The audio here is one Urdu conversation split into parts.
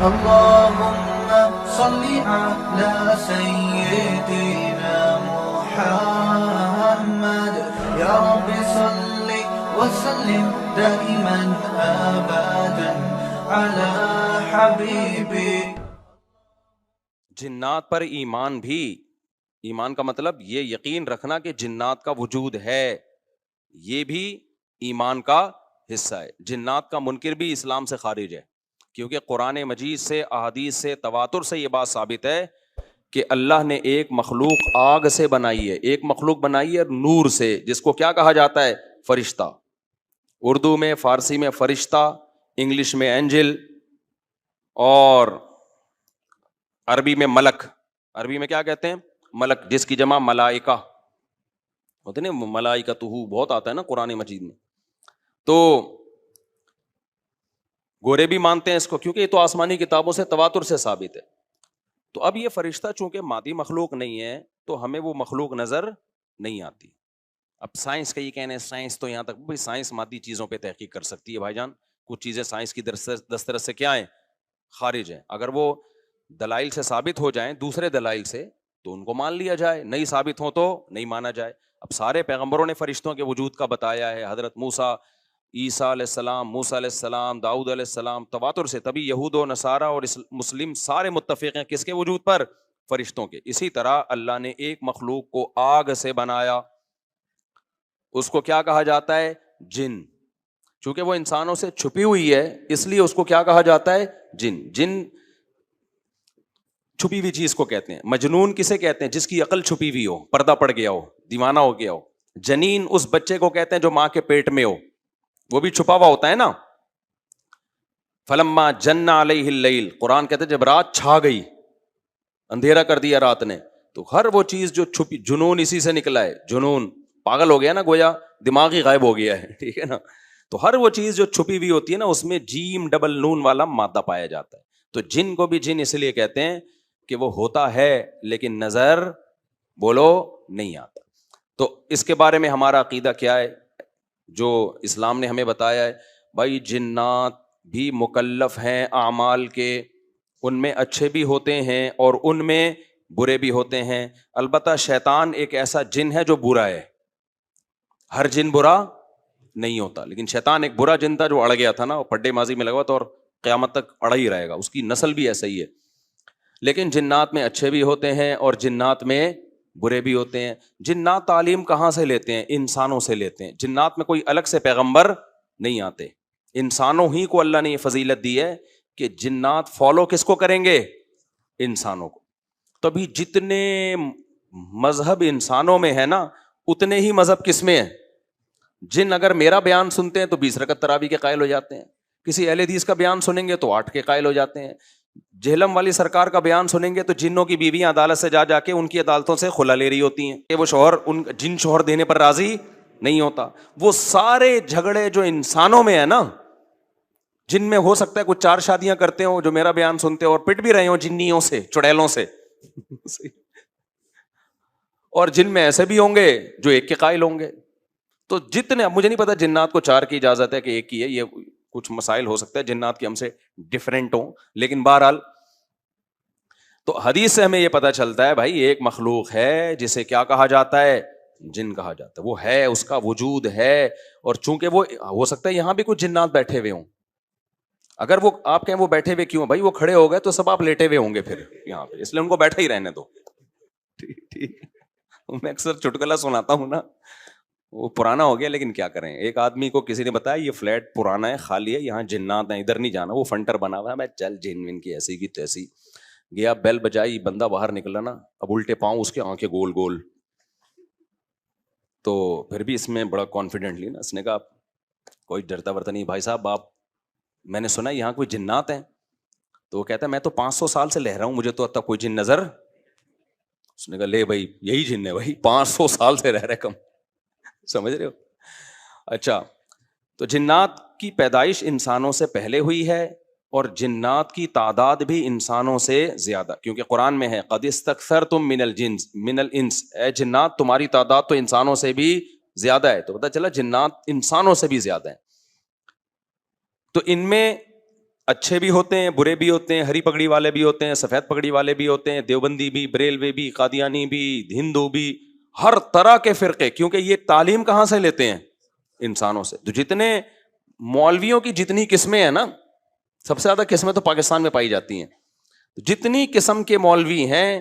اللهم صل على سيدنا محمد يا رب صل وسلم دائما ابدا على حبيبي. جنات پر ایمان بھی، ایمان کا مطلب یہ یقین رکھنا کہ جنات کا وجود ہے، یہ بھی ایمان کا حصہ ہے. جنات کا منکر بھی اسلام سے خارج ہے، کیونکہ قرآن مجید سے، احادیث سے، تواتر سے یہ بات ثابت ہے کہ اللہ نے ایک مخلوق آگ سے بنائی ہے، ایک مخلوق بنائی ہے نور سے، جس کو کیا کہا جاتا ہے؟ فرشتہ. اردو میں، فارسی میں فرشتہ، انگلش میں اینجل، اور عربی میں ملک. عربی میں کیا کہتے ہیں؟ ملک، جس کی جمع ملائکہ ہوتے نا، ملائکتہ بہت آتا ہے نا قرآن مجید میں. تو گورے بھی مانتے ہیں اس کو، کیونکہ یہ تو آسمانی کتابوں سے تواتر سے ثابت ہے. تو اب یہ فرشتہ چونکہ مادی مخلوق نہیں ہے تو ہمیں وہ مخلوق نظر نہیں آتی. اب سائنس کا یہ کہنا ہے، سائنس تو یہاں تک بھائی سائنس مادی چیزوں پہ تحقیق کر سکتی ہے بھائی جان، کچھ چیزیں سائنس کی دسترس سے کیا ہیں؟ خارج ہیں. اگر وہ دلائل سے ثابت ہو جائیں، دوسرے دلائل سے، تو ان کو مان لیا جائے، نہیں ثابت ہو تو نہیں مانا جائے. اب سارے پیغمبروں نے فرشتوں کے وجود کا بتایا ہے، حضرت موسیٰ، عیسیٰ علیہ السلام، موسیٰ علیہ السلام، داؤد علیہ السلام، تواتر سے. تبھی یہود و نصارہ اور مسلم سارے متفق ہیں کس کے وجود پر؟ فرشتوں کے. اسی طرح اللہ نے ایک مخلوق کو آگ سے بنایا، اس کو کیا کہا جاتا ہے؟ جن. چونکہ وہ انسانوں سے چھپی ہوئی ہے اس لیے اس کو کیا کہا جاتا ہے؟ جن. جن چھپی ہوئی چیز کو کہتے ہیں. مجنون کسے کہتے ہیں؟ جس کی عقل چھپی ہوئی ہو، پردہ پڑ گیا ہو، دیوانہ ہو گیا ہو. جنین اس بچے کو کہتے ہیں جو ماں کے پیٹ میں ہو، وہ بھی چھپا ہوا ہوتا ہے نا. فلما جن علیہ اللیل، قرآن کہتے ہیں جب رات چھا گئی، اندھیرا کر دیا رات نے، تو ہر وہ چیز جو چھپی، جنون اسی سے نکلا ہے. جنون پاگل ہو گیا نا، گویا دماغ ہی غائب ہو گیا ہے، ٹھیک ہے نا. تو ہر وہ چیز جو چھپی ہوئی ہوتی ہے نا، اس میں جیم ڈبل نون والا مادہ پایا جاتا ہے. تو جن کو بھی جن اس لیے کہتے ہیں کہ وہ ہوتا ہے لیکن نظر بولو نہیں آتا. تو اس کے بارے میں ہمارا عقیدہ کیا ہے جو اسلام نے ہمیں بتایا ہے؟ بھائی جنات بھی مکلف ہیں اعمال کے، ان میں اچھے بھی ہوتے ہیں اور ان میں برے بھی ہوتے ہیں. البتہ شیطان ایک ایسا جن ہے جو برا ہے. ہر جن برا نہیں ہوتا، لیکن شیطان ایک برا جن تھا جو اڑ گیا تھا نا، وہ پڈے ماضی میں لگا تھا اور قیامت تک اڑا ہی رہے گا، اس کی نسل بھی ایسا ہی ہے. لیکن جنات میں اچھے بھی ہوتے ہیں اور جنات میں برے بھی ہوتے ہیں. جنات تعلیم کہاں سے لیتے ہیں؟ انسانوں سے لیتے ہیں. جنات میں کوئی الگ سے پیغمبر نہیں آتے، انسانوں ہی کو اللہ نے یہ فضیلت دی ہے کہ جنات فالو کس کو کریں گے؟ انسانوں کو. تبھی جتنے مذہب انسانوں میں ہے نا، اتنے ہی مذہب کس میں ہے؟ جن اگر میرا بیان سنتے ہیں تو 20 رکعت تراویح کے قائل ہو جاتے ہیں، کسی اہل حدیث کا بیان سنیں گے تو 8 کے قائل ہو جاتے ہیں. جہلم والی سرکار کا بیان سنیں گے تو جنوں کی بیویاں عدالت سے جا کے ان کی عدالتوں سے خلا لے رہی ہوتی ہیں کہ وہ شوہر جن شوہر دینے پر راضی نہیں ہوتا. وہ سارے جھگڑے جو انسانوں میں ہے نا، جن میں ہو سکتا ہے کچھ 4 شادیاں کرتے ہوں جو میرا بیان سنتے ہو اور پٹ بھی رہے ہوں جنیوں سے، چڑیلوں سے اور جن میں ایسے بھی ہوں گے جو 1 کے قائل ہوں گے. تو جتنے، مجھے نہیں پتا جنات کو 4 کی اجازت ہے کہ 1 کی ہے، یہ کچھ مسائل ہو سکتا ہے جنات کی ہم سے ڈفرینٹ ہوں، لیکن بہرحال تو حدیث سے ہمیں یہ پتا چلتا ہے بھائی ایک مخلوق ہے جسے کیا کہا جاتا ہے؟ جن کہا جاتا ہے. وہ ہے، اس کا وجود ہے. اور چونکہ وہ ہو سکتا ہے یہاں بھی کچھ جنات بیٹھے ہوئے ہوں. اگر وہ آپ کہیں وہ بیٹھے ہوئے کیوں بھائی؟ وہ کھڑے ہو گئے تو سب آپ لیٹے ہوئے ہوں گے پھر یہاں پہ، اس لیے ان کو بیٹھا ہی رہنے دو. ٹھیک. میں اکثر چٹکلا سناتا ہوں نا، وہ پرانا ہو گیا لیکن کیا کریں. ایک آدمی کو کسی نے بتایا یہ فلیٹ پرانا ہے، خالی ہے، یہاں جنات ہیں، ادھر نہیں جانا. وہ فنٹر بنا ہوا ہے. میں چل جن ون کی ایسی کی تیسی گیا، بیل بجائی، بندہ باہر نکلا نا، اب الٹے پاؤں اس کے آنکھیں گول گول. تو پھر بھی اس میں بڑا کانفیڈنٹلی نا اس نے کہا کوئی ڈرتا ورتا نہیں بھائی صاحب، آپ میں نے سنا یہاں کوئی جنات ہیں. تو وہ کہتا ہے میں تو 500 سال سے لہ رہا ہوں، مجھے تو اب تک کوئی جن نظر. اس نے کہا لے بھائی یہی جن ہے بھائی، 500 سال سے رہ رہے کم، سمجھ رہے ہو. اچھا، تو جنات کی پیدائش انسانوں سے پہلے ہوئی ہے اور جنات کی تعداد بھی انسانوں سے زیادہ، کیونکہ قرآن میں ہے قد استکثرتم من الانس، اے جنات تمہاری تعداد تو انسانوں سے بھی زیادہ ہے. تو پتہ چلا جنات انسانوں سے بھی زیادہ ہیں. تو ان میں اچھے بھی ہوتے ہیں، برے بھی ہوتے ہیں، ہری پگڑی والے بھی ہوتے ہیں، سفید پگڑی والے بھی ہوتے ہیں، دیوبندی بھی، بریلوی بھی، قادیانی بھی، ہندو بھی، ہر طرح کے فرقے. کیونکہ یہ تعلیم کہاں سے لیتے ہیں؟ انسانوں سے. تو جتنے مولویوں کی جتنی قسمیں ہیں نا، سب سے زیادہ قسمیں تو پاکستان میں پائی جاتی ہیں. جتنی قسم کے مولوی ہیں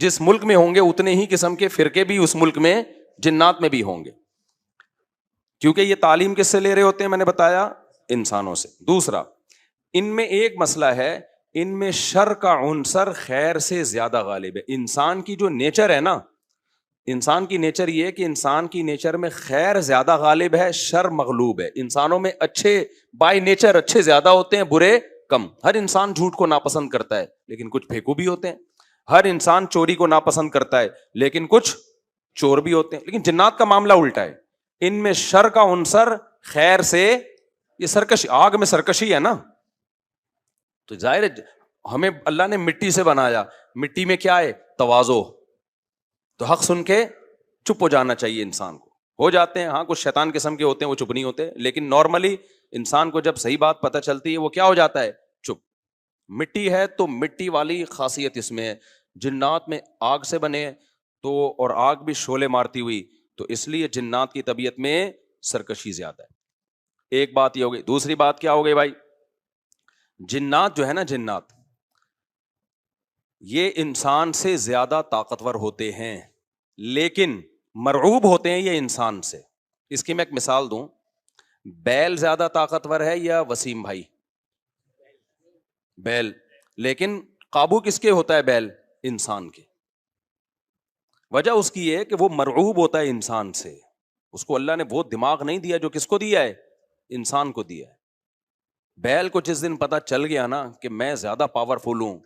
جس ملک میں ہوں گے، اتنے ہی قسم کے فرقے بھی اس ملک میں جنات میں بھی ہوں گے. کیونکہ یہ تعلیم کس سے لے رہے ہوتے ہیں؟ میں نے بتایا انسانوں سے. دوسرا، ان میں ایک مسئلہ ہے، ان میں شر کا عنصر خیر سے زیادہ غالب ہے. انسان کی جو نیچر ہے نا، انسان کی نیچر یہ ہے کہ انسان کی نیچر میں خیر زیادہ غالب ہے، شر مغلوب ہے. انسانوں میں اچھے بائی نیچر اچھے زیادہ ہوتے ہیں، برے کم. ہر انسان جھوٹ کو ناپسند کرتا ہے لیکن کچھ پھیکو بھی ہوتے ہیں. ہر انسان چوری کو ناپسند کرتا ہے لیکن کچھ چور بھی ہوتے ہیں. لیکن جنات کا معاملہ الٹا ہے، ان میں شر کا عنصر خیر سے، یہ سرکشی، آگ میں سرکشی ہے نا. تو ظاہر ہے ہمیں اللہ نے مٹی سے بنایا، مٹی میں کیا ہے؟ تواضع. تو حق سن کے چپ ہو جانا چاہیے انسان کو. ہو جاتے ہیں ہاں، کچھ شیطان قسم کے ہوتے ہیں وہ چپ نہیں ہوتے، لیکن نارملی انسان کو جب صحیح بات پتہ چلتی ہے وہ کیا ہو جاتا ہے؟ چپ. مٹی ہے تو مٹی والی خاصیت اس میں ہے. جنات میں آگ سے بنے تو، اور آگ بھی شعلے مارتی ہوئی، تو اس لیے جنات کی طبیعت میں سرکشی زیادہ ہے. ایک بات یہ ہو گئی. دوسری بات کیا ہو گئی بھائی؟ جنات جو ہے نا، جنات یہ انسان سے زیادہ طاقتور ہوتے ہیں لیکن مرعوب ہوتے ہیں یہ انسان سے. اس کی میں ایک مثال دوں. بیل زیادہ طاقتور ہے یا وسیم بھائی؟ بیل. لیکن قابو کس کے ہوتا ہے بیل؟ انسان کے. وجہ اس کی ہے کہ وہ مرعوب ہوتا ہے انسان سے. اس کو اللہ نے وہ دماغ نہیں دیا جو کس کو دیا ہے؟ انسان کو دیا ہے. بیل کو جس دن پتا چل گیا نا کہ میں زیادہ پاورفل ہوں،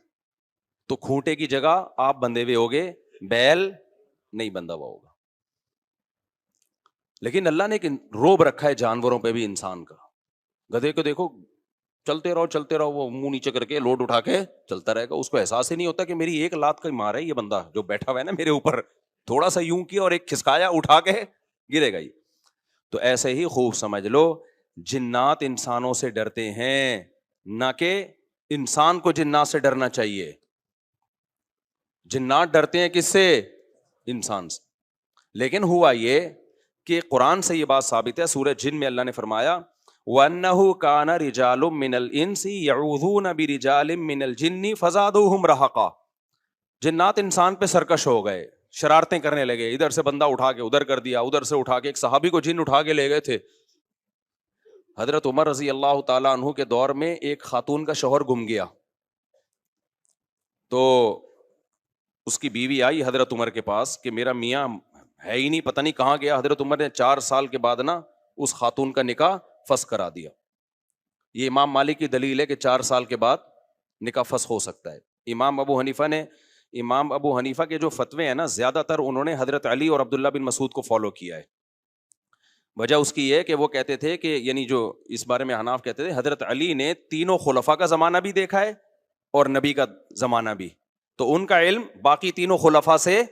تو کھوٹے کی جگہ آپ بندھے ہوئے ہوگے، بیل نہیں بندھا ہوا ہوگا. لیکن اللہ نے ایک روب رکھا ہے جانوروں پہ بھی انسان کا. گدھے کو دیکھو، چلتے رہو، وہ منہ نیچے کر کے لوڈ اٹھا کے چلتا رہے گا. اس کو احساس ہی نہیں ہوتا کہ میری ایک لات کا مار ہے یہ بندہ جو بیٹھا ہوا ہے نا میرے اوپر، تھوڑا سا یوں کیا اور ایک کھسکایا، اٹھا کے گرے گا. تو ایسے ہی خوب سمجھ لو، جنات انسانوں سے ڈرتے ہیں، نہ کہ انسان کو جنات سے ڈرنا چاہیے. جنات ڈرتے ہیں کس سے؟ انسان سے. لیکن ہوا یہ کہ قرآن سے یہ بات ثابت ہے. سورہ جن میں اللہ نے فرمایا وَأَنَّهُ كَانَ رِجَالٌ مِّنَ الْإِنسِ يَعُوذُونَ بِرِجَالٍ مِّنَ الْجِنِّ فَزَادُوهُمْ رَهَقًا. جنات انسان پہ سرکش ہو گئے، شرارتیں کرنے لگے. ادھر سے بندہ اٹھا کے ادھر کر دیا، ادھر سے اٹھا کے. ایک صحابی کو جن اٹھا کے لے گئے تھے. حضرت عمر رضی اللہ تعالیٰ عنہ کے دور میں ایک خاتون کا شوہر گم گیا، تو اس کی بیوی آئی حضرت عمر کے پاس کہ میرا میاں ہے ہی نہیں، پتہ نہیں کہاں گیا. حضرت عمر نے 4 سال کے بعد نا اس خاتون کا نکاح فسخ کرا دیا. یہ امام مالک کی دلیل ہے کہ 4 سال کے بعد نکاح فسخ ہو سکتا ہے. امام ابو حنیفہ کے جو فتوے ہیں نا، زیادہ تر انہوں نے حضرت علی اور عبداللہ بن مسعود کو فالو کیا ہے. وجہ اس کی یہ کہ وہ کہتے تھے کہ، یعنی جو اس بارے میں حناف کہتے تھے، حضرت علی نے تینوں خلفاء کا زمانہ بھی دیکھا ہے اور نبی کا زمانہ بھی، تو ان کا علم باقی تینوں خلفاء سے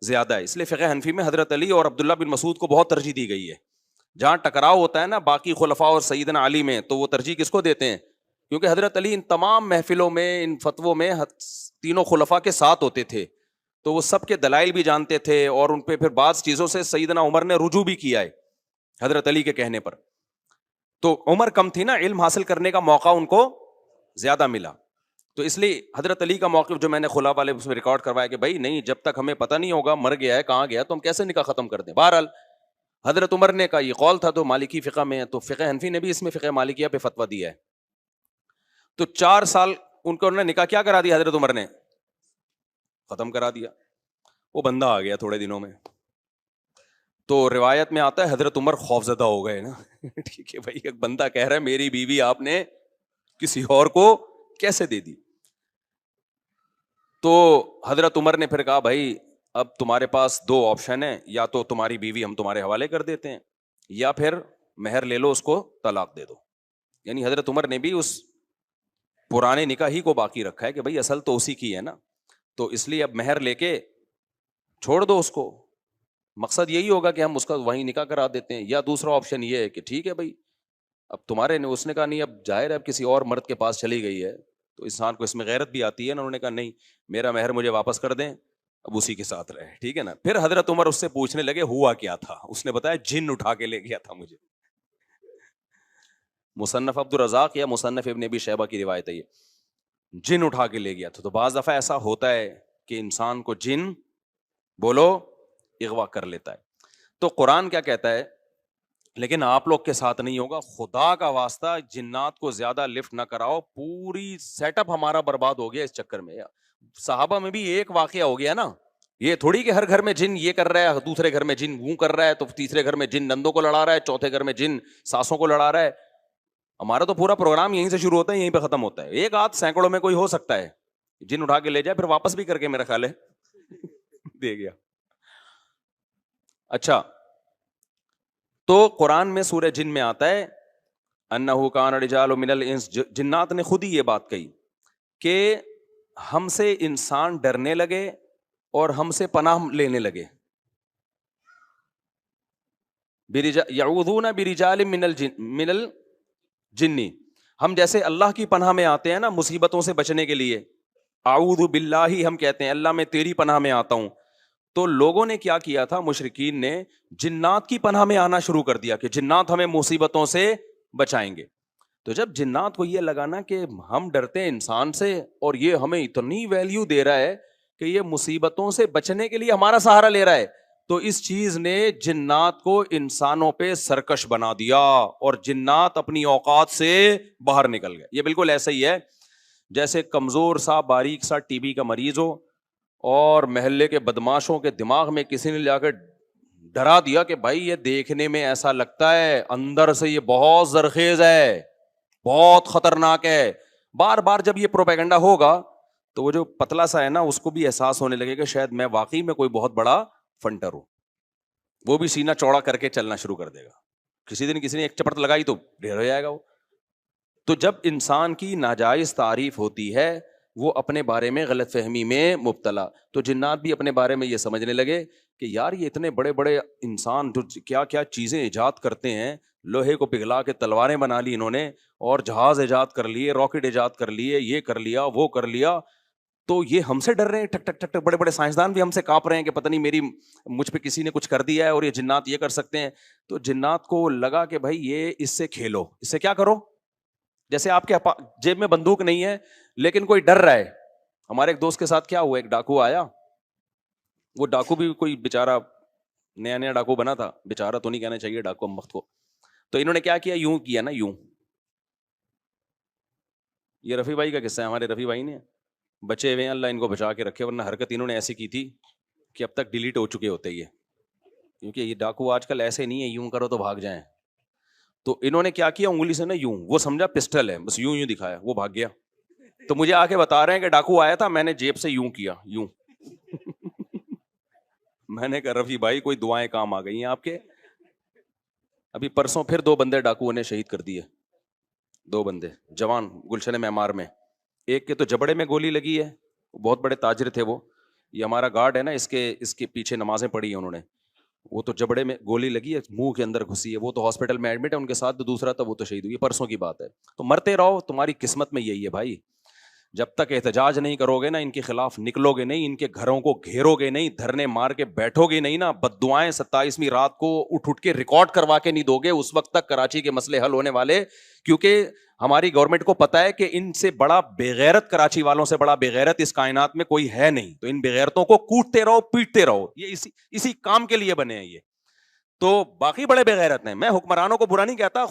زیادہ ہے. اس لیے فقہ حنفی میں حضرت علی اور عبداللہ بن مسعود کو بہت ترجیح دی گئی ہے. جہاں ٹکراؤ ہوتا ہے نا باقی خلفاء اور سیدنا علی میں، تو وہ ترجیح کس کو دیتے ہیں؟ کیونکہ حضرت علی ان تمام محفلوں میں، ان فتووں میں تینوں خلفاء کے ساتھ ہوتے تھے، تو وہ سب کے دلائل بھی جانتے تھے، اور ان پہ پھر بعض چیزوں سے سیدنا عمر نے رجوع بھی کیا ہے حضرت علی کے کہنے پر. تو عمر کم تھی نا، علم حاصل کرنے کا موقع ان کو زیادہ ملا. تو اس لیے حضرت علی کا موقف جو میں نے خلا والے اس میں ریکارڈ کروایا کہ بھائی نہیں، جب تک ہمیں پتہ نہیں ہوگا مر گیا ہے کہاں گیا تو ہم کیسے نکاح ختم کر دیں. بہرحال حضرت عمر نے کا یہ قول تھا، تو مالکی فقہ میں ہے، تو فقہ حنفی نے بھی اس میں فقہ مالکیہ پہ فتویٰ دیا ہے. تو 4 سال ان کو انہوں نے نکاح کیا کرا دیا، حضرت عمر نے ختم کرا دیا. وہ بندہ آ گیا تھوڑے دنوں میں، تو روایت میں آتا ہے حضرت عمر خوفزدہ ہو گئے نا ٹھیک ہے بھائی، ایک بندہ کہہ رہا ہے میری بیوی آپ نے کسی اور کو کیسے دے دی. تو حضرت عمر نے پھر کہا بھائی اب تمہارے پاس 2 آپشن ہیں، یا تو تمہاری بیوی ہم تمہارے حوالے کر دیتے ہیں، یا پھر مہر لے لو، اس کو طلاق دے دو. یعنی حضرت عمر نے بھی اس پرانے نکاح ہی کو باقی رکھا ہے کہ بھائی اصل تو اسی کی ہے نا، تو اس لیے اب مہر لے کے چھوڑ دو اس کو. مقصد یہی ہوگا کہ ہم اس کا وہیں نکاح کرا دیتے ہیں. یا دوسرا آپشن یہ ہے کہ ٹھیک ہے بھائی اب تمہارے نے اس نے کہا نہیں اب ظاہر ہے اب کسی اور مرد کے پاس چلی گئی ہے تو انسان کو اس میں غیرت بھی آتی ہے نا. انہوں نے کہا نہیں میرا مہر مجھے واپس کر دیں, اب اسی کے ساتھ رہے, ٹھیک ہے نا. پھر حضرت عمر اس سے پوچھنے لگے ہوا کیا تھا, اس نے بتایا جن اٹھا کے لے گیا تھا مجھے. مصنف عبد الرزاق یا مصنف ابن ابی شیبہ کی روایت ہے یہ, جن اٹھا کے لے گیا تھا. تو بعض دفعہ ایسا ہوتا ہے کہ انسان کو جن بولو اغوا کر لیتا ہے. تو قرآن کیا کہتا ہے, لیکن آپ لوگ کے ساتھ نہیں ہوگا, خدا کا واسطہ جنات کو زیادہ لفٹ نہ کراؤ, پوری سیٹ اپ ہمارا برباد ہو گیا اس چکر میں. صحابہ میں بھی ایک واقعہ ہو گیا نا, یہ تھوڑی کہ ہر گھر میں جن یہ کر رہا ہے, دوسرے گھر میں جن وہ کر رہا ہے, تو تیسرے گھر میں جن نندوں کو لڑا رہا ہے, چوتھے گھر میں جن ساسوں کو لڑا رہا ہے. ہمارا تو پورا پروگرام یہیں سے شروع ہوتا ہے یہیں پہ ختم ہوتا ہے. ایک آدھ سینکڑوں میں کوئی ہو سکتا ہے جن اٹھا کے لے جائے, پھر واپس بھی کر کے میرا خیال ہے دے گیا. اچھا, تو قرآن میں سورہ جن میں آتا ہے انہ کان رجال من الانس, جنات نے خود ہی یہ بات کہی کہ ہم سے انسان ڈرنے لگے اور ہم سے پناہ لینے لگے. یعوذون برجال من الجن, ہم جیسے اللہ کی پناہ میں آتے ہیں نا مصیبتوں سے بچنے کے لیے, اعوذ باللہ ہم کہتے ہیں اللہ میں تیری پناہ میں آتا ہوں. تو لوگوں نے کیا کیا تھا, مشرکین نے جنات کی پناہ میں آنا شروع کر دیا کہ جنات ہمیں مصیبتوں سے بچائیں گے. تو جب جنات کو یہ لگا نا کہ ہم ڈرتے ہیں انسان سے اور یہ ہمیں اتنی ویلیو دے رہا ہے کہ یہ مصیبتوں سے بچنے کے لیے ہمارا سہارا لے رہا ہے, تو اس چیز نے جنات کو انسانوں پہ سرکش بنا دیا اور جنات اپنی اوقات سے باہر نکل گئے. یہ بالکل ایسا ہی ہے جیسے کمزور سا باریک سا ٹی بی کا مریض ہو اور محلے کے بدماشوں کے دماغ میں کسی نے جا کے ڈرا دیا کہ بھائی یہ دیکھنے میں ایسا لگتا ہے, اندر سے یہ بہت زرخیز ہے, بہت خطرناک ہے. بار بار جب یہ پروپیگنڈا ہوگا تو وہ جو پتلا سا ہے نا اس کو بھی احساس ہونے لگے کہ شاید میں واقعی میں کوئی بہت بڑا فنٹر ہوں, وہ بھی سینہ چوڑا کر کے چلنا شروع کر دے گا. کسی دن کسی نے ایک چپٹ لگائی تو ڈھیر ہو جائے گا وہ. تو جب انسان کی ناجائز تعریف ہوتی ہے وہ اپنے بارے میں غلط فہمی میں مبتلا, تو جنات بھی اپنے بارے میں یہ سمجھنے لگے کہ یار یہ اتنے بڑے بڑے انسان جو کیا کیا چیزیں ایجاد کرتے ہیں, لوہے کو پگھلا کے تلواریں بنا لی انہوں نے, اور جہاز ایجاد کر لیے, راکٹ ایجاد کر لیے, یہ کر لیا وہ کر لیا, تو یہ ہم سے ڈر رہے ہیں, ٹک ٹک ٹک ٹک, بڑے بڑے سائنسدان بھی ہم سے کانپ رہے ہیں کہ پتہ نہیں مجھ پہ کسی نے کچھ کر دیا ہے اور یہ جنات یہ کر سکتے ہیں. تو جنات کو لگا کہ بھائی یہ اس سے کھیلو, اس سے کیا کرو, جیسے آپ کے جیب میں بندوق نہیں ہے لیکن کوئی ڈر رہا ہے. ہمارے ایک دوست کے ساتھ کیا ہوا, ایک ڈاکو آیا, وہ ڈاکو بھی کوئی بےچارا نیا نیا ڈاکو بنا تھا, بےچارا تو نہیں کہنا چاہیے ڈاکو ہم وقت کو. تو انہوں نے کیا کیا, یوں کیا نا, یوں, یہ رفیع بھائی کا قصہ ہے, ہمارے رفیع بھائی نے بچے ہوئے ہیں, اللہ ان کو بچا کے رکھے, ورنہ حرکت انہوں نے ایسی کی تھی کہ اب تک ڈیلیٹ ہو چکے ہوتے یہ, کیونکہ یہ ڈاکو آج کل ایسے نہیں ہے یوں کرو تو بھاگ جائیں. تو انہوں نے کیا کیا, انگلی سے نا یوں, وہ سمجھا پسٹل ہے, بس یوں یوں دکھایا, وہ بھاگ گیا. تو مجھے آ کے بتا رہے ہیں کہ ڈاکو آیا تھا, میں نے جیب سے یوں کیا, یوں. میں نے کہا رفیع بھائی کوئی دعائیں کام آ گئی ہیں آپ کے. ابھی پرسوں پھر 2 بندے ڈاکوؤں نے شہید کر دیے, 2 بندے جوان گلشن معمار میں. ایک کے تو جبڑے میں گولی لگی ہے, بہت بڑے تاجر تھے وہ, یہ ہمارا گارڈ ہے نا, اس کے پیچھے نمازیں پڑھی ہیں انہوں نے, وہ تو جبڑے میں گولی لگی ہے, منہ کے اندر گھسی ہے, وہ تو ہاسپٹل میں ایڈمٹ ہے, ان کے ساتھ دوسرا تھا وہ تو شہید ہوئی, پرسوں کی بات ہے. تو مرتے رہو, تمہاری قسمت میں یہی ہے بھائی. جب تک احتجاج نہیں کرو گے نا, ان کے خلاف نکلو گے نہیں, ان کے گھروں کو گھیرو گے نہیں, دھرنے مار کے بیٹھو گے نہیں نا, بددعائیں 27ویں رات کو اٹھ کے ریکارڈ کروا کے نہیں دو گے, اس وقت تک کراچی کے مسئلے حل ہونے والے. کیونکہ ہماری گورنمنٹ کو پتا ہے کہ ان سے بڑا بےغیرت, کراچی والوں سے بڑا بےغیرت اس کائنات میں کوئی ہے نہیں. تو ان بےغیرتوں کو کوٹتے رہو, پیٹتے رہو, یہ اسی کام کے لیے بنے ہیں یہ. تو باقی بڑے بےغیرت ہیں, میں حکمرانوں کو برا نہیں کہتا,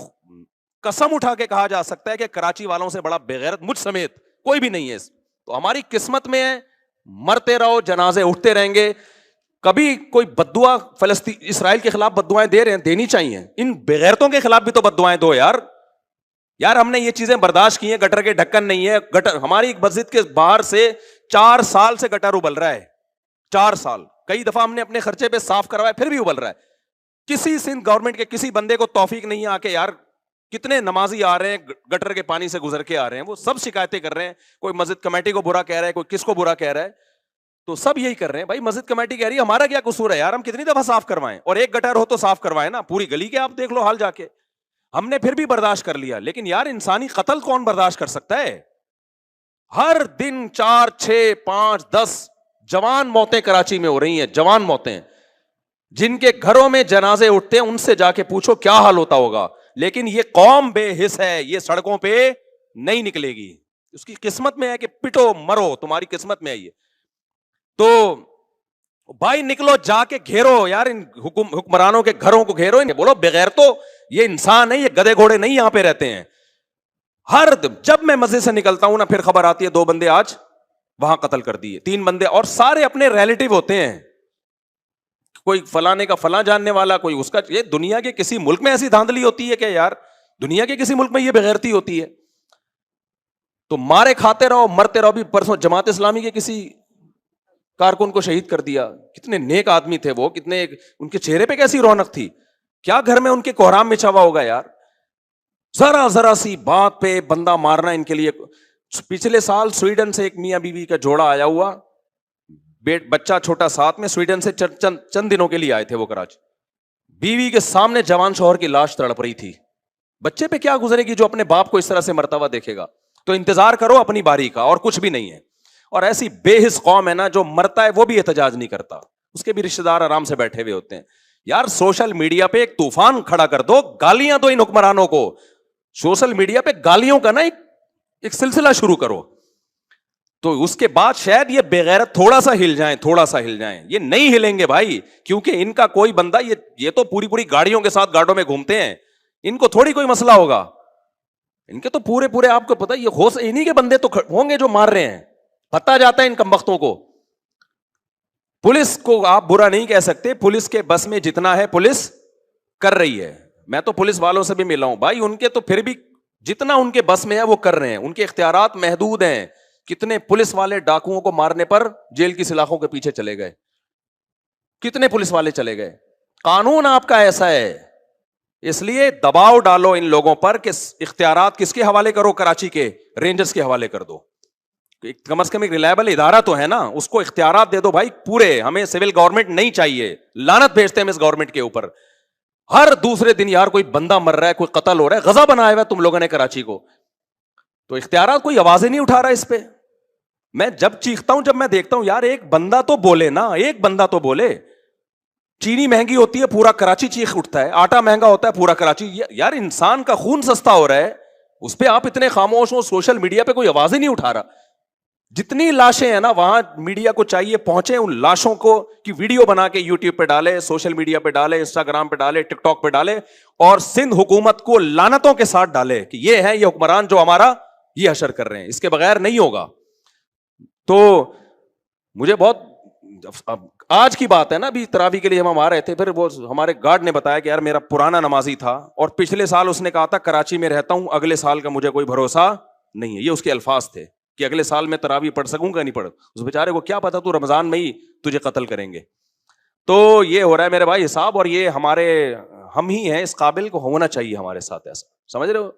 قسم اٹھا کے کہا جا سکتا ہے کہ کراچی والوں سے بڑا بےغیرت مجھ سمیت کوئی بھی نہیں ہے. تو ہماری قسمت میں ہے, مرتے رہو, جنازے اٹھتے رہیں گے. کبھی کوئی بددعا فلسطین اسرائیل کے خلاف بددعائیں دے رہے ہیں, دینی چاہیے, ان بےغیرتوں کے خلاف بھی تو بددعائیں دو یار. ہم نے یہ چیزیں برداشت کی ہیں, گٹر کے ڈھکن نہیں ہے, گٹر ہماری مسجد کے باہر سے 4 سال سے گٹر ابل رہا ہے, 4 سال, کئی دفعہ ہم نے اپنے خرچے پہ صاف کروایا پھر بھی ابل رہا ہے. کسی سندھ گورنمنٹ کے کسی بندے کو توفیق نہیں آ کے, یار کتنے نمازی آ رہے ہیں گٹر کے پانی سے گزر کے آ رہے ہیں, وہ سب شکایتیں کر رہے ہیں, کوئی مسجد کمیٹی کو برا کہہ رہا ہے, کوئی کس کو برا کہہ رہا ہے, تو سب یہی کر رہے ہیں. بھائی مسجد کمیٹی کہہ رہی ہے ہمارا کیا قصور ہے یار, ہم کتنی دفعہ صاف کروائیں, اور ایک گٹر ہو تو صاف کروائیں نا, پوری گلی کے آپ دیکھ لو حال جا کے. ہم نے پھر بھی برداشت کر لیا, لیکن یار انسانی قتل کون برداشت کر سکتا ہے؟ ہر دن 4, 6, 5, 10 جوان موتیں کراچی میں ہو رہی ہیں, جوان موتیں. جن کے گھروں میں جنازے اٹھتے ہیں ان سے جا کے پوچھو کیا حال ہوتا ہوگا. لیکن یہ قوم بے حس ہے, یہ سڑکوں پہ نہیں نکلے گی. اس کی قسمت میں ہے کہ پٹو مرو, تمہاری قسمت میں ہے یہ. تو بھائی نکلو, جا کے گھیرو یار ان حکمرانوں کے گھروں کو گھیرو, انہیں بولو بغیر تو یہ انسان ہے, یہ گدے گھوڑے نہیں یہاں پہ رہتے ہیں. جب میں مسجد سے نکلتا ہوں نا, پھر خبر آتی ہے 2 بندے آج وہاں قتل کر دیے, 3 بندے, اور سارے اپنے ریلیٹو ہوتے ہیں. کوئی فلانے کا فلاں جاننے والا, کوئی اس کا. یہ دنیا کے کسی ملک میں ایسی دھاندلی ہوتی ہے کہ یار, دنیا کے کسی ملک میں یہ بغیرتی ہوتی ہے؟ تو مارے کھاتے رہو, مرتے رہو. بھی پرسوں جماعت اسلامی کے کسی کارکن کو شہید کر دیا. کتنے نیک آدمی تھے وہ, کتنے ان کے چہرے پہ کیسی رونق تھی. کیا گھر میں ان کے کوہرام مچا ہوا ہوگا یار. ذرا سی بات پہ بندہ مارنا ان کے لیے. پچھلے سال سویڈن سے ایک میاں بیوی کا جوڑا آیا ہوا, بچہ چھوٹا ساتھ میں, سویڈن سے چند دنوں کے لیے آئے تھے وہ کراچی. بیوی کے سامنے جوان شوہر کی لاش تڑپ رہی تھی. بچے پہ کیا گزرے گی جو اپنے باپ کو اس طرح سے مرتا ہوا دیکھے گا؟ تو انتظار کرو اپنی باری کا, اور کچھ بھی نہیں ہے. اور ایسی بے حس قوم ہے نا, جو مرتا ہے وہ بھی احتجاج نہیں کرتا, اس کے بھی رشتے دار آرام سے بیٹھے ہوئے ہوتے ہیں. یار سوشل میڈیا پہ ایک طوفان کھڑا کر دو, گالیاں دو ان حکمرانوں کو. سوشل میڈیا پہ گالیوں کا نا ایک سلسلہ شروع کرو, تو اس کے بعد شاید یہ بغیرت تھوڑا سا ہل جائیں. یہ نہیں ہلیں گے بھائی, کیونکہ ان کا کوئی بندہ, یہ تو پوری گاڑیوں کے ساتھ گاڑوں میں گھومتے ہیں, ان کو تھوڑی کوئی مسئلہ ہوگا. ان کے تو پورے آپ کو پتا, یہ ہوش انہی کے بندے تو ہوں گے جو مار رہے ہیں. پتا جاتا ہے ان کمبختوں کو. پولیس کو آپ برا نہیں کہہ سکتے, پولیس کے بس میں جتنا ہے پولیس کر رہی ہے. میں تو پولیس والوں سے بھی ملا ہوں بھائی, ان کے تو پھر بھی جتنا ان کے بس میں ہے وہ کر رہے ہیں. ان کے اختیارات محدود ہیں. کتنے پولیس والے ڈاکوؤں کو مارنے پر جیل کی سلاخوں کے پیچھے چلے گئے, کتنے پولیس والے چلے گئے. قانون آپ کا ایسا ہے, اس لیے دباؤ ڈالو ان لوگوں پر کہ اختیارات کس کے حوالے کرو, کراچی کے رینجرز کے حوالے کر دو. کم از کم ایک ریلائبل ادارہ تو ہے نا, اس کو اختیارات دے دو بھائی پورے. ہمیں سول گورنمنٹ نہیں چاہیے, لعنت بھیجتے ہیں ہم اس گورنمنٹ کے اوپر. ہر دوسرے دن یار کوئی بندہ مر رہا ہے, کوئی قتل ہو رہا ہے, غضب بنایا ہوا ہے تم لوگوں نے کراچی کو. تو اختیارات کوئی آوازیں نہیں اٹھا رہا اس پہ. میں جب چیختا ہوں, جب میں دیکھتا ہوں یار ایک بندہ تو بولے نا, ایک بندہ تو بولے. چینی مہنگی ہوتی ہے پورا کراچی چیخ اٹھتا ہے, آٹا مہنگا ہوتا ہے پورا کراچی. یار انسان کا خون سستا ہو رہا ہے, اس پہ آپ اتنے خاموش ہو. سوشل میڈیا پہ کوئی آواز ہی نہیں اٹھا رہا. جتنی لاشیں ہیں نا, وہاں میڈیا کو چاہیے پہنچے, ان لاشوں کو کی ویڈیو بنا کے یوٹیوب پہ ڈالے, سوشل میڈیا پہ ڈالے, انسٹاگرام پہ ڈالے, ٹک ٹاک پہ ڈالے, اور سندھ حکومت کو لعنتوں کے ساتھ ڈالے کہ یہ ہے یہ حکمران جو ہمارا یہ حشر کر رہے ہیں. اس کے بغیر نہیں ہوگا. تو مجھے بہت, آج کی بات ہے نا, ابھی تراویح کے لیے ہم آ رہے تھے, پھر وہ ہمارے گارڈ نے بتایا کہ یار میرا پرانا نمازی تھا, اور پچھلے سال اس نے کہا تھا کراچی میں رہتا ہوں, اگلے سال کا مجھے کوئی بھروسہ نہیں ہے. یہ اس کے الفاظ تھے کہ اگلے سال میں تراویح پڑھ سکوں گا نہیں پڑھ. اس بیچارے کو کیا پتا تو رمضان میں ہی تجھے قتل کریں گے. تو یہ ہو رہا ہے میرے بھائی حساب, اور یہ ہم ہی ہیں اس قابل کو ہونا چاہیے ہمارے ساتھ ایسا, سمجھ رہے ہو.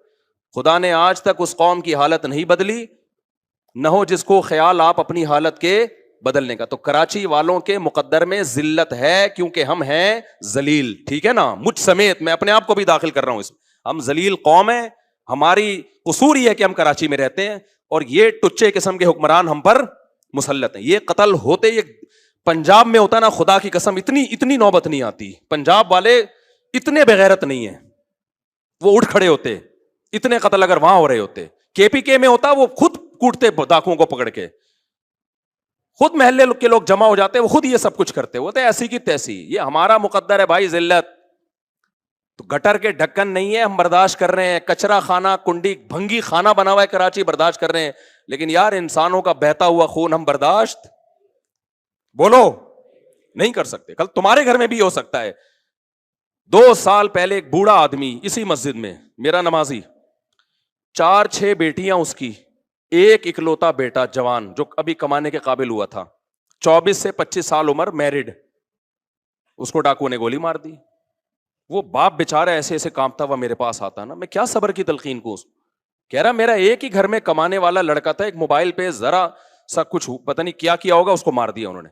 خدا نے آج تک اس قوم کی حالت نہیں بدلی, نہ ہو جس کو خیال آپ اپنی حالت کے بدلنے کا. تو کراچی والوں کے مقدر میں ذلت ہے, کیونکہ ہم ہیں ذلیل, ٹھیک ہے نا, مجھ سمیت, میں اپنے آپ کو بھی داخل کر رہا ہوں اس میں. ہم ذلیل قوم ہیں, ہماری قصور یہ ہے کہ ہم کراچی میں رہتے ہیں, اور یہ ٹچے قسم کے حکمران ہم پر مسلط ہیں. یہ قتل ہوتے, یہ پنجاب میں ہوتا نا, خدا کی قسم اتنی نوبت نہیں آتی. پنجاب والے اتنے بغیرت نہیں ہیں, وہ اٹھ کھڑے ہوتے. اتنے قتل اگر وہاں ہو رہے ہوتے, کے پی کے میں ہوتا, وہ خود کوٹتے ڈاکوؤں کو پکڑ کے, خود محلے کے لوگ جمع ہو جاتے, وہ خود یہ سب کچھ کرتے ہوتے, ایسی کی تیسی. یہ ہمارا مقدر ہے بھائی ذلت. تو گٹر کے ڈھکن نہیں ہے, ہم برداشت کر رہے ہیں. کچرا خانہ, کنڈی بھنگی خانہ بنا ہوا ہے کراچی, برداشت کر رہے ہیں. لیکن یار انسانوں کا بہتا ہوا خون ہم برداشت بولو نہیں کر سکتے. کل تمہارے گھر میں بھی ہو سکتا ہے. 2 سال پہلے ایک بوڑھا آدمی اسی مسجد میں, میرا نمازی, 4-6 بیٹیاں اس کی, ایک اکلوتا بیٹا جوان جو ابھی کمانے کے قابل ہوا تھا, 24 سے 25 سال عمر, میرڈ, اس کو ڈاکو نے گولی مار دی. وہ باپ بیچارہ ایسے ایسے کانپتا ہوا میرے پاس آتا نا, میں کیا صبر کی تلقین کو. کہہ رہا میرا ایک ہی گھر میں کمانے والا لڑکا تھا, ایک موبائل پہ ذرا سا کچھ پتہ نہیں کیا ہوگا, اس کو مار دیا انہوں نے.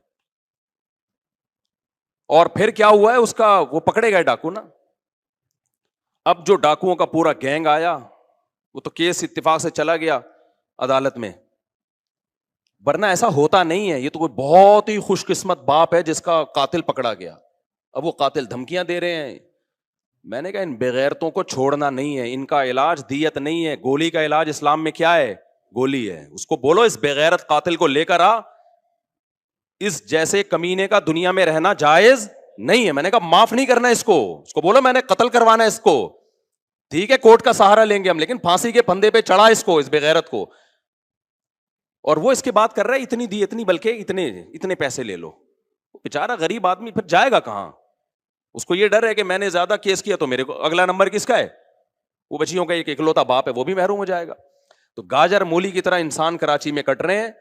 اور پھر کیا ہوا ہے اس کا, وہ پکڑے گئے ڈاکو نا, اب جو ڈاکوؤں کا پورا گینگ آیا وہ تو کیس اتفاق سے چلا گیا عدالت میں، ورنہ ایسا ہوتا نہیں ہے. یہ تو کوئی بہت ہی خوش قسمت باپ ہے جس کا قاتل پکڑا گیا. اب وہ قاتل دھمکیاں دے رہے ہیں. میں نے کہا ان بغیرتوں کو چھوڑنا نہیں ہے، ان کا علاج دیت نہیں ہے. گولی کا علاج اسلام میں کیا ہے؟ گولی ہے. اس کو بولو اس بغیرت قاتل کو لے کر آ، اس جیسے کمینے کا دنیا میں رہنا جائز نہیں ہے. میں نے کہا معاف نہیں کرنا اس کو بولو میں نے قتل کروانا ہے اس کو. ٹھیک ہے کورٹ کا سہارا لیں گے ہم، لیکن پھانسی کے پھندے پہ چڑھا اس کو، اس بغیرت کو. اور وہ اس کی بات کر رہا ہے اتنی دی اتنی، بلکہ اتنے پیسے لے لو. بیچارہ غریب آدمی پھر جائے گا کہاں؟ اس کو یہ ڈر ہے کہ میں نے زیادہ کیس کیا تو میرے کو اگلا نمبر کس کا ہے؟ وہ بچیوں کا ایک اکلوتا باپ ہے، وہ بھی محروم ہو جائے گا. تو گاجر مولی کی طرح انسان کراچی میں کٹ رہے ہیں.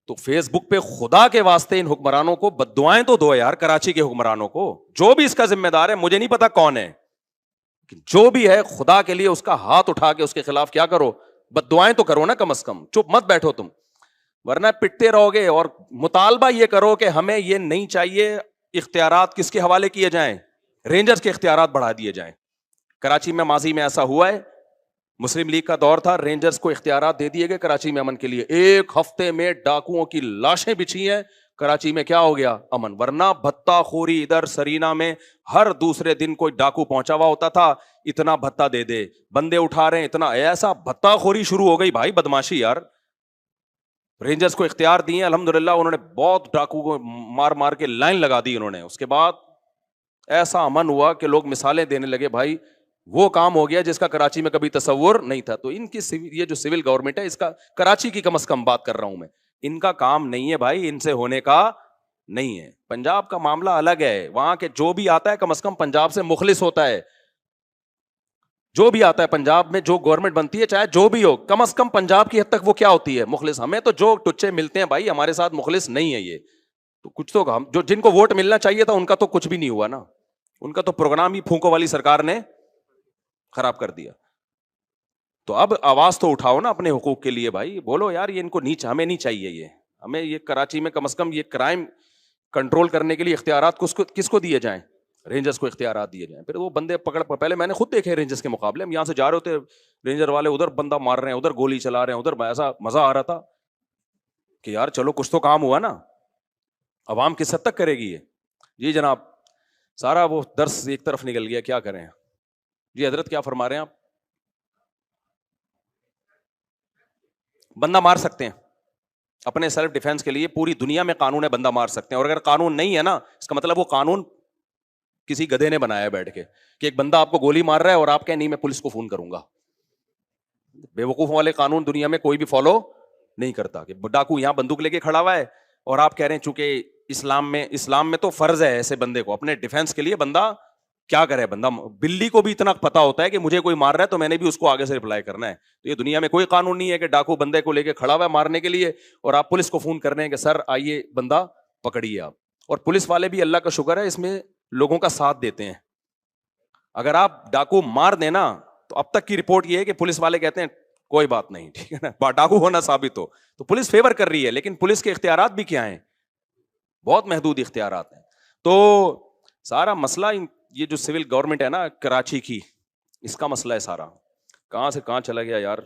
تو فیس بک پہ خدا کے واسطے ان حکمرانوں کو بد دعائیں تو دو یار، کراچی کے حکمرانوں کو. جو بھی اس کا ذمہ دار ہے، مجھے نہیں پتا کون ہے، جو بھی ہے خدا کے لیے اس کا ہاتھ اٹھا کے اس کے خلاف کیا کرو، بد دعائیں تو کرو نا کم از کم. چپ مت بیٹھو تم، ورنہ پٹتے رہو گے. اور مطالبہ یہ کرو کہ ہمیں یہ نہیں چاہیے اختیارات کس کے حوالے کیے جائیں، رینجرز کے اختیارات بڑھا دیے جائیں. کراچی میں ماضی میں ایسا ہوا ہے، مسلم لیگ کا دور تھا، رینجرز کو اختیارات دے دیے گئے کراچی میں امن کے لیے. ایک ہفتے میں ڈاکوؤں کی لاشیں بچھی ہیں کراچی میں، کیا ہو گیا؟ امن. ورنہ بھتہ خوری ادھر سرینا میں ہر دوسرے دن کوئی ڈاکو پہنچا ہوا ہوتا تھا، اتنا بھتہ دے دے، بندے اٹھا رہے ہیں اتنا. ایسا بھتہ خوری شروع ہو گئی بھائی، بدماشی یار. رینجرز کو اختیار دیے الحمدللہ، انہوں نے بہت ڈاکو کو مار مار کے لائن لگا دی انہوں نے. اس کے بعد ایسا امن ہوا کہ لوگ مثالیں دینے لگے بھائی وہ کام ہو گیا جس کا کراچی میں کبھی تصور نہیں تھا. تو ان کی یہ جو سول گورنمنٹ ہے، اس کا کراچی کی کم از کم بات کر رہا ہوں میں، ان کا کام نہیں ہے بھائی، ان سے ہونے کا نہیں ہے. پنجاب کا معاملہ الگ ہے، وہاں کے جو بھی آتا ہے کم از کم پنجاب سے مخلص ہوتا ہے. جو بھی آتا ہے پنجاب میں، جو گورنمنٹ بنتی ہے چاہے جو بھی ہو، کم از کم پنجاب کی حد تک وہ کیا ہوتی ہے؟ مخلص. ہمیں تو جو ٹچے ملتے ہیں بھائی ہمارے ساتھ مخلص نہیں ہے. یہ تو کچھ تو ہم جو جن کو ووٹ ملنا چاہیے تھا ان کا تو کچھ بھی نہیں ہوا نا، ان کا تو پروگرام ہی پھونکو والی سرکار نے خراب کر دیا. تو اب آواز تو اٹھاؤ نا اپنے حقوق کے لیے بھائی، بولو یار یہ ان کو نیچ ہمیں نہیں چاہیے. یہ ہمیں یہ کراچی میں کم از کم یہ کرائم کنٹرول کرنے کے لیے اختیارات کس کو دیے جائیں؟ رینجرز کو اختیارات دیے جائیں. پھر وہ بندے پہلے میں نے خود دیکھے رینجرز کے مقابلے، ہم یہاں سے جا رہے ہوتے، رینجر والے ادھر بندہ مار رہے ہیں، ادھر گولی چلا رہے ہیں، ادھر ایسا مزہ آ رہا تھا کہ یار چلو کچھ تو کام ہوا نا. عوام کس حد تک کرے گی یہ؟ جی جناب، سارا وہ درس ایک طرف نکل گیا، کیا کریں. جی حضرت کیا فرما رہے ہیں آپ؟ بندہ مار سکتے ہیں اپنے سیلف ڈیفینس کے لیے، پوری دنیا میں قانون ہے بندہ مار سکتے ہیں. اور اگر قانون نہیں ہے نا، اس کا مطلب وہ قانون کسی گدھے نے بنایا بیٹھ کے کہ ایک بندہ آپ کو گولی مار رہا ہے اور آپ کہیں نہیں میں پولیس کو فون کروں گا. بے وقوف والے قانون دنیا میں کوئی بھی فالو نہیں کرتا کہ ڈاکو یہاں بندوق لے کے کھڑا ہوا ہے اور آپ کہہ رہے ہیں چونکہ اسلام میں تو فرض ہے ایسے بندے کو اپنے ڈیفینس کے لیے بندہ کیا کرے. بندہ بلی کو بھی اتنا پتا ہوتا ہے کہ مجھے کوئی مار رہا ہے تو میں نے بھی اس کو آگے سے رپلائی کرنا ہے. تو یہ دنیا میں کوئی قانون نہیں ہے کہ ڈاکو بندے کو لے کے کھڑا ہوا ہے مارنے کے لیے اور آپ پولیس کو فون کر رہے ہیں کہ سر آئیے بندہ پکڑیے آپ. اور پولیس والے بھی اللہ کا شکر ہے اس میں لوگوں کا ساتھ دیتے ہیں. اگر آپ ڈاکو مار دینا تو اب تک کی رپورٹ یہ ہے کہ پولیس والے کہتے ہیں کوئی بات نہیں، ٹھیک ہے نا، ڈاکو ہونا ثابت ہو تو پولیس فیور کر رہی ہے. لیکن پولیس کے اختیارات بھی کیا ہیں؟ بہت محدود اختیارات ہیں. تو سارا مسئلہ یہ جو سول گورنمنٹ ہے نا کراچی کی، اس کا مسئلہ ہے سارا. کہاں سے کہاں چلا گیا یار.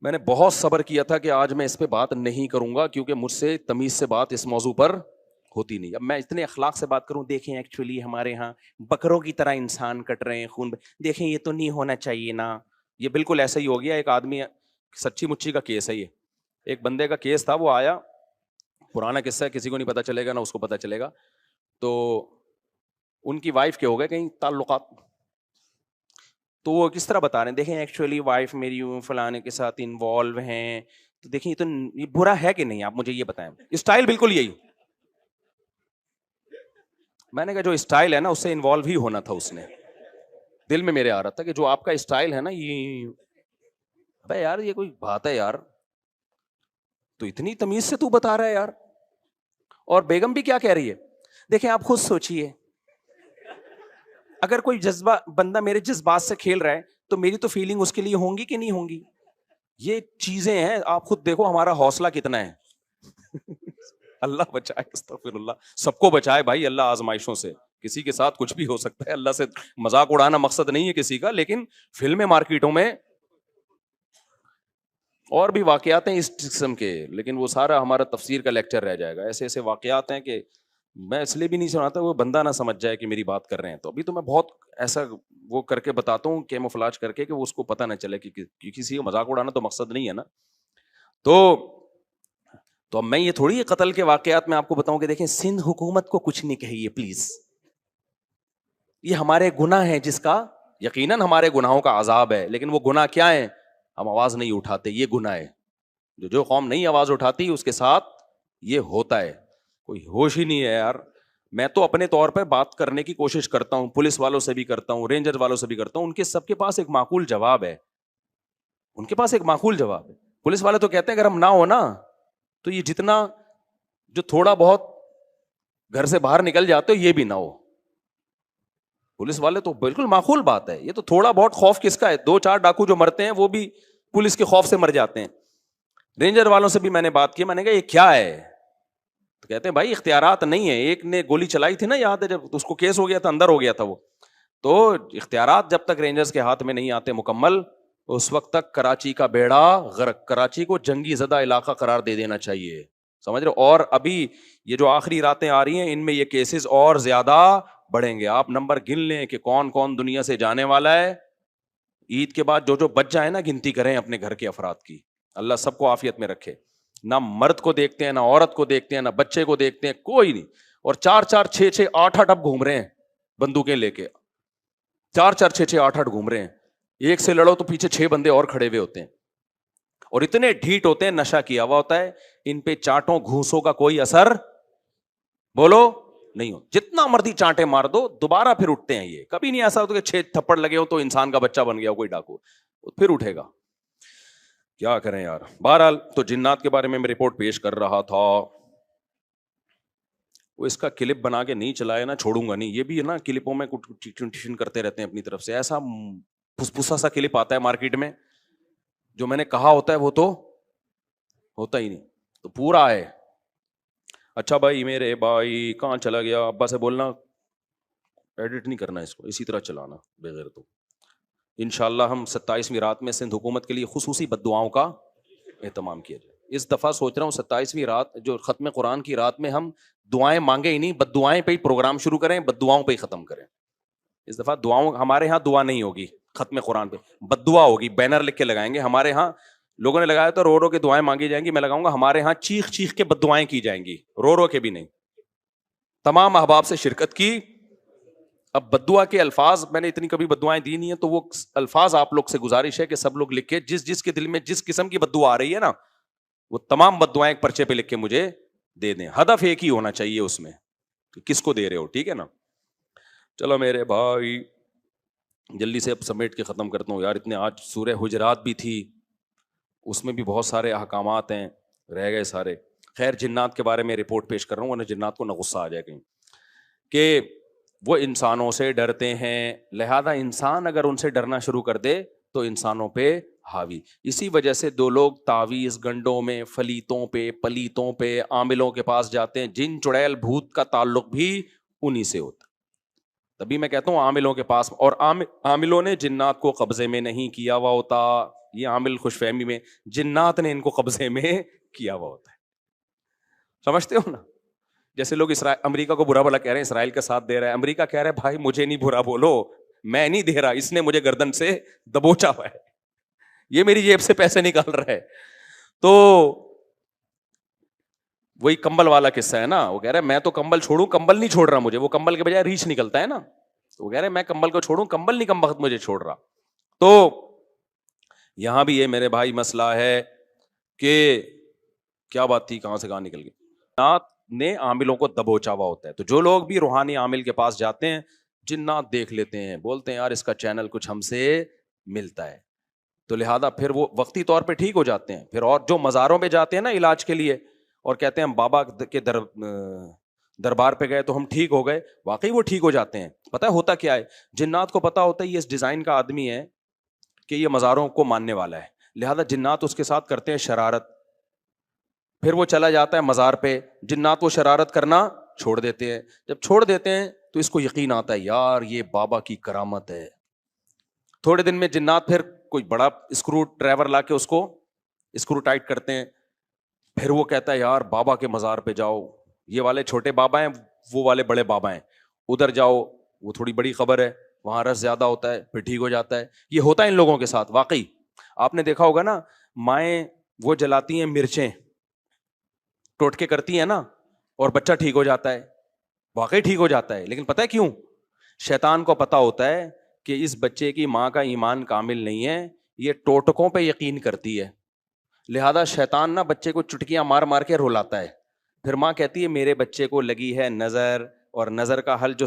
میں نے بہت صبر کیا تھا کہ آج میں اس پہ بات نہیں کروں گا کیونکہ مجھ سے تمیز سے بات اس موضوع پر ہوتی نہیں. اب میں اتنے اخلاق سے بات کروں، دیکھیں ایکچولی ہمارے ہاں بکروں کی طرح انسان کٹ رہے ہیں خون، دیکھیں یہ تو نہیں ہونا چاہیے نا. یہ بالکل ایسا ہی ہو گیا. ایک آدمی سچی مچی کا کیس ہے یہ، ایک بندے کا کیس تھا، وہ آیا، پرانا قصہ ہے، کسی کو نہیں پتا چلے گا نہ اس کو پتا چلے گا. تو ان کی وائف کے ہو گئے کہیں تعلقات، تو وہ کس طرح بتا رہے ہیں، دیکھیں ایکچولی وائف میری فلانے کے ساتھ انوالو ہیں، تو دیکھیں یہ برا ہے کہ نہیں، آپ مجھے یہ بتائیں. اسٹائل بالکل یہی. میں نے کہا جو اسٹائل ہے نا اس سے انوالو ہی ہونا تھا. اس نے دل میں میرے آ رہا تھا کہ جو آپ کا اسٹائل ہے نا یہ بھائی یار یہ کوئی بات ہے یار، تو اتنی تمیز سے تو بتا رہا ہے یار. اور بیگم بھی کیا کہہ رہی ہے، دیکھیں آپ خود سوچئے اگر کوئی جذبہ بندہ میرے جذبات سے کھیل رہا ہے تو میری تو فیلنگ اس کے لیے ہوں گی کہ نہیں ہوں گی. یہ چیزیں ہیں، آپ خود دیکھو ہمارا حوصلہ کتنا ہے. اللہ بچائے، استغفر اللہ، سب کو بچائے بھائی اللہ آزمائشوں سے. کسی کے ساتھ کچھ بھی ہو سکتا ہے, اللہ سے مذاق اڑانا مقصد نہیں ہے کسی کا, لیکن فلمیں مارکیٹوں میں اور بھی واقعات ہیں اس قسم کے, لیکن وہ سارا ہمارا تفسیر کا لیکچر رہ جائے گا. ایسے ایسے واقعات ہیں کہ میں اس لیے بھی نہیں سناتا وہ بندہ نہ سمجھ جائے کہ میری بات کر رہے ہیں. تو ابھی تو میں بہت ایسا وہ کر کے بتاتا ہوں کیموفلاج کر کے کہ وہ اس کو پتہ نہ چلے کہ کسی کو مذاق اڑانا تو مقصد نہیں ہے نا. تو اب میں یہ تھوڑی قتل کے واقعات میں آپ کو بتاؤں کہ دیکھیں سندھ حکومت کو کچھ نہیں کہیے پلیز, یہ ہمارے گناہ ہیں جس کا یقیناً ہمارے گناہوں کا عذاب ہے, لیکن وہ گناہ کیا ہے, ہم آواز نہیں اٹھاتے, یہ گناہ ہے. جو قوم نہیں آواز اٹھاتی اس کے ساتھ یہ ہوتا ہے. کوئی ہوش ہی نہیں ہے یار. میں تو اپنے طور پہ بات کرنے کی کوشش کرتا ہوں, پولیس والوں سے بھی کرتا ہوں, رینجر والوں سے بھی کرتا ہوں, ان کے سب کے پاس ایک معقول جواب ہے, ان کے پاس ایک معقول جواب ہے. پولیس والے تو کہتے ہیں اگر ہم نہ ہو نا تو یہ جتنا جو تھوڑا بہت گھر سے باہر نکل جاتے ہو یہ بھی نہ ہو. پولیس والے تو بالکل معقول بات ہے, یہ تو تھوڑا بہت خوف کس کا ہے, 2-4 ڈاکو جو مرتے ہیں وہ بھی پولیس کے خوف سے مر جاتے ہیں. رینجر والوں سے بھی میں نے بات کی, میں نے کہا یہ کیا ہے, تو کہتے ہیں بھائی اختیارات نہیں ہے. ایک نے گولی چلائی تھی نا, یاد ہے جب اس کو کیس ہو گیا تھا, اندر ہو گیا تھا وہ, تو اختیارات جب تک رینجرز کے ہاتھ میں نہیں آتے مکمل, اس وقت تک کراچی کا بیڑا غرق, کراچی کو جنگی زدہ علاقہ قرار دے دینا چاہیے, سمجھ رہے. اور ابھی یہ جو آخری راتیں آ رہی ہیں ان میں یہ کیسز اور زیادہ بڑھیں گے. آپ نمبر گن لیں کہ کون کون دنیا سے جانے والا ہے. عید کے بعد جو بچ جائے نا, گنتی کریں اپنے گھر کے افراد کی, اللہ سب کو عافیت میں رکھے. نہ مرد کو دیکھتے ہیں, نہ عورت کو دیکھتے ہیں, نہ بچے کو دیکھتے ہیں, کوئی نہیں. اور 4-4 6-6 8-8 اب گھوم رہے ہیں بندوقیں لے کے, 4-4 6-6 8-8 گھوم رہے ہیں. ایک سے لڑو تو پیچھے 6 بندے اور کھڑے ہوئے ہوتے ہیں, اور اتنے ڈھیٹ ہوتے ہیں, نشہ کیا ہوا ہوتا ہے. ان پہ چاٹوں گھوسوں کا کوئی اثر بولو نہیں ہو. جتنا مرضی چانٹے مار دو دوبارہ پھر اٹھتے ہیں. یہ کبھی نہیں ایسا ہوتا کہ 6 تھپڑ لگے ہو تو انسان کا بچہ بن گیا کوئی ڈاکو, پھر اٹھے گا. کیا کریں یار. بہرحال تو جنات کے بارے میں رپورٹ پیش کر رہا تھا. وہ اس کا کلپ بنا کے نہیں چلائے نا, چھوڑوں گا نہیں. یہ بھی ہے نا کلپوں میں کچھ ٹیوشن کرتے رہتے ہیں اپنی طرف سے. ایسا پھسپھسا سا کلپ آتا ہے مارکیٹ میں, جو میں نے کہا ہوتا ہے وہ تو ہوتا ہی نہیں. تو پورا ہے. اچھا بھائی میرے بھائی کہاں چلا گیا, ابا سے بولنا ایڈٹ نہیں کرنا اس کو, اسی طرح چلانا بغیر. تو انشاءاللہ ہم 27ویں رات میں سندھ حکومت کے لیے خصوصی بد دعاؤں کا اہتمام کیا جائے. اس دفعہ سوچ رہا ہوں 27ویں رات جو ختم قرآن کی رات میں ہم دعائیں مانگے ہی نہیں, بد دعائیں پہ ہی پروگرام شروع کریں, بد دعاؤں پہ ہی ختم کریں. اس دفعہ دعاؤں, ہمارے ہاں دعا نہیں ہوگی ختم قرآن پہ, بد دعا ہوگی. بینر لکھ کے لگائیں گے. ہمارے ہاں لوگوں نے لگایا تو رو رو کے دعائیں مانگی جائیں گی, میں لگاؤں گا ہمارے ہاں چیخ چیخ کے بد دعائیں کی جائیں گی, رو رو کے بھی نہیں. تمام احباب سے شرکت کی. اب بد دعا کے الفاظ میں نے اتنی کبھی بد دعائیں دی نہیں ہے, تو وہ الفاظ آپ لوگ سے گزارش ہے کہ سب لوگ لکھ کے جس کے دل میں جس قسم کی بد دعا آ رہی ہے نا, وہ تمام بد دعائیں ایک پرچے پہ لکھ کے مجھے دے دیں. ہدف ایک ہی ہونا چاہیے اس میں, کس کو دے رہے ہو, ٹھیک ہے نا. چلو میرے بھائی جلدی سے اب سمیٹ کے ختم کرتا ہوں یار. اتنے آج سورہ حجرات بھی تھی, اس میں بھی بہت سارے احکامات ہیں, رہ گئے سارے. خیر جنات کے بارے میں رپورٹ پیش کر رہا ہوں, ورنہ جنات کو نہ غصہ آ جائے کہیں, کہ وہ انسانوں سے ڈرتے ہیں, لہذا انسان اگر ان سے ڈرنا شروع کر دے تو انسانوں پہ حاوی. اسی وجہ سے 2 لوگ تعویذ گنڈوں میں, فلیتوں پہ, پلیتوں پہ, عاملوں کے پاس جاتے ہیں. جن چڑیل بھوت کا تعلق بھی انہی سے ہوتا. تبھی میں کہتا ہوں عاملوں کے پاس, اور عاملوں نے جنات کو قبضے میں نہیں کیا ہوا ہوتا. یہ عامل خوش فہمی میں, جنات نے ان کو قبضے میں کیا ہوا ہوتا ہے. سمجھتے ہو نا. جیسے لوگ امریکہ کو برا بھلا کہہ رہے ہیں, اسرائیل کا ساتھ دے رہا ہے. امریکہ کہہ رہا ہے بھائی مجھے نہیں برا بولو, میں نہیں دے رہا, اس نے مجھے گردن سے دبوچا ہوا ہے, یہ میری جیب سے پیسے نکال رہا ہے. تو وہی کمبل والا قصہ ہے نا, وہ کہہ رہا ہے میں تو کمبل چھوڑوں, کمبل نہیں چھوڑ رہا مجھے. وہ کمبل کے بجائے ریچھ نکلتا ہے نا, تو وہ کہہ رہے ہیں میں کمبل کو چھوڑوں, کمبل نہیں کم وقت مجھے چھوڑ رہا. تو یہاں بھی یہ میرے بھائی مسئلہ ہے کہ کیا بات تھی, کہاں سے کہاں نکل گئی. جنات نے عاملوں کو دبوچا ہوا ہوتا ہے. تو جو لوگ بھی روحانی عامل کے پاس جاتے ہیں, جنات دیکھ لیتے ہیں, بولتے ہیں یار اس کا چینل کچھ ہم سے ملتا ہے, تو لہذا پھر وہ وقتی طور پہ ٹھیک ہو جاتے ہیں. پھر اور جو مزاروں پہ جاتے ہیں نا علاج کے لیے, اور کہتے ہیں ہم بابا کے دربار پہ گئے تو ہم ٹھیک ہو گئے, واقعی وہ ٹھیک ہو جاتے ہیں. پتہ ہوتا کیا ہے, جنات کو پتا ہوتا ہے یہ اس ڈیزائن کا آدمی ہے کہ یہ مزاروں کو ماننے والا ہے, لہذا جنات اس کے ساتھ کرتے ہیں شرارت. پھر وہ چلا جاتا ہے مزار پہ, جنات وہ شرارت کرنا چھوڑ دیتے ہیں. جب چھوڑ دیتے ہیں تو اس کو یقین آتا ہے یار یہ بابا کی کرامت ہے. تھوڑے دن میں جنات پھر کوئی بڑا اسکرو ڈرائیور لا کے اس کو اسکرو ٹائٹ کرتے ہیں, پھر وہ کہتا ہے یار بابا کے مزار پہ جاؤ, یہ والے چھوٹے بابا ہیں, وہ والے بڑے بابا ہیں, ادھر جاؤ وہ تھوڑی بڑی خبر ہے, وہاں رس زیادہ ہوتا ہے, پھر ٹھیک ہو جاتا ہے. یہ ہوتا ہے ان لوگوں کے ساتھ. واقعی آپ نے دیکھا ہوگا نا, مائیں وہ جلاتی ہیں مرچیں, ٹوٹکے کرتی ہیں نا, اور بچہ ٹھیک ہو جاتا ہے, واقعی ٹھیک ہو جاتا ہے. لیکن پتہ ہے کیوں؟ شیطان کو پتا ہوتا ہے کہ اس بچے کی ماں کا ایمان کامل نہیں ہے, یہ ٹوٹکوں پہ یقین کرتی ہے, لہذا شیطان نا بچے کو چٹکیاں مار مار کے رلاتا ہے. پھر ماں کہتی ہے میرے بچے کو لگی ہے نظر, اور نظر کا حل جو